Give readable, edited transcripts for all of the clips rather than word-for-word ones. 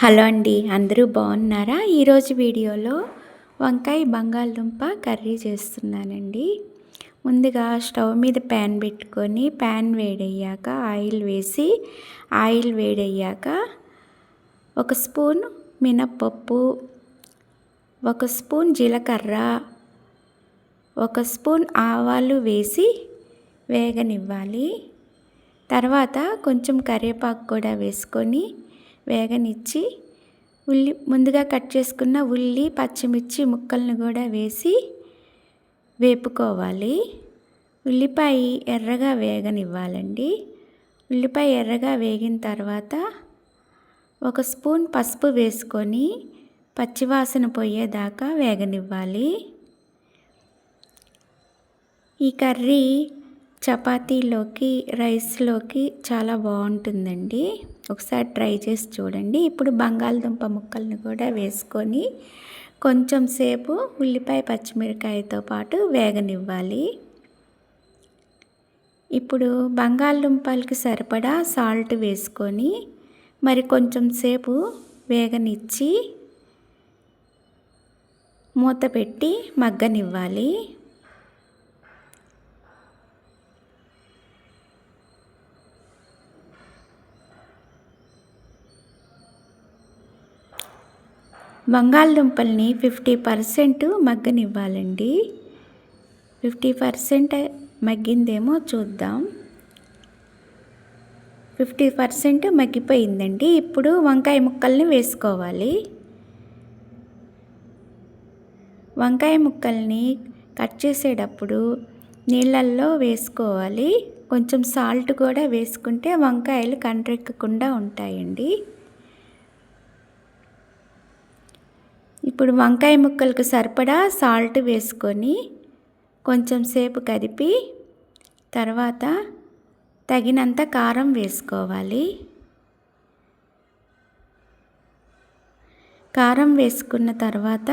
Hello అండి, అందరూ బాగున్నారా? ఈరోజు వీడియోలో వంకాయ బంగాళదుంప కర్రీ చేస్తున్నానండి. ముందుగా స్టవ్ మీద ప్యాన్ పెట్టుకొని ప్యాన్ వేడయ్యాక ఆయిల్ వేడయ్యాక 1 స్పూన్ మినప్పప్పు, 1 స్పూన్ జీలకర్ర, 1 స్పూన్ ఆవాలు వేసి వేగనివ్వాలి. తర్వాత కొంచెం కరివేపాకు కూడా వేసుకొని వేగనిచ్చి ముందుగా కట్ చేసుకున్న ఉల్లి, పచ్చిమిర్చి ముక్కలను కూడా వేసి వేపుకోవాలి. ఉల్లిపాయ ఎర్రగా వేగనివ్వాలండి. ఉల్లిపాయ ఎర్రగా వేగిన తర్వాత 1 స్పూన్ పసుపు వేసుకొని పచ్చివాసన పోయేదాకా వేగనివ్వాలి. ఈ కర్రీ చపాతీలోకి, రైస్లోకి చాలా బాగుంటుందండి. ఒకసారి ట్రై చేసి చూడండి. ఇప్పుడు బంగాళదుంప ముక్కలను కూడా వేసుకొని కొంచెం సేపు ఉల్లిపాయ పచ్చిమిరకాయతో పాటు వేగనివ్వాలి. ఇప్పుడు బంగాళదుంపలకి సరిపడా సాల్ట్ వేసుకొని మరి కొంచెం సేపు వేగనిచ్చి మూత పెట్టి మగ్గనివ్వాలి. బంగాళదుంపల్ని 50% మగ్గనివ్వాలండి. 50% మగ్గిందేమో చూద్దాం. 50% మగ్గిపోయిందండి. ఇప్పుడు వంకాయ ముక్కల్ని వేసుకోవాలి. వంకాయ ముక్కల్ని కట్ చేసేటప్పుడు నీళ్ళల్లో వేసుకోవాలి. కొంచెం సాల్ట్ కూడా వేసుకుంటే వంకాయలు కండ్రెక్కకుండా ఉంటాయండి. ఇప్పుడు వంకాయ ముక్కలకు సరిపడా సాల్ట్ వేసుకొని కొంచెం సేపు కదిపి తర్వాత తగినంత కారం వేసుకోవాలి. కారం వేసుకున్న తర్వాత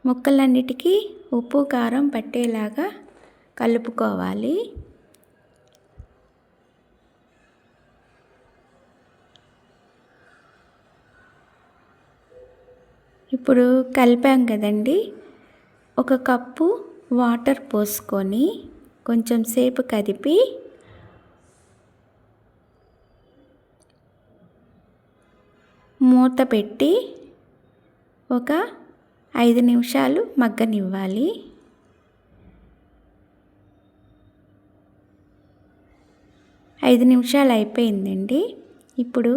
ముక్కలన్నిటికీ ఉప్పు, కారం పట్టేలాగా కలుపుకోవాలి. ఇప్పుడు కలిపాం కదండి, 1 కప్పు వాటర్ పోసుకొని కొంచెం సేపు కదిపి మూత పెట్టి ఒక 5 నిమిషాలు మగ్గనివ్వాలి. ఐదు నిమిషాలు అయిపోయిందండి. ఇప్పుడు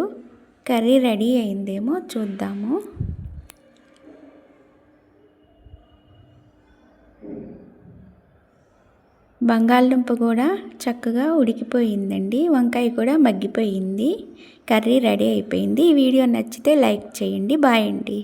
కర్రీ రెడీ అయిందేమో చూద్దాము. బంగాళదుంప కూడా చక్కగా ఉడికిపోయిందండి. వంకాయ కూడా మగ్గిపోయింది. కర్రీ రెడీ అయిపోయింది. ఈ వీడియో నచ్చితే లైక్ చేయండి. బాయ్ అండి.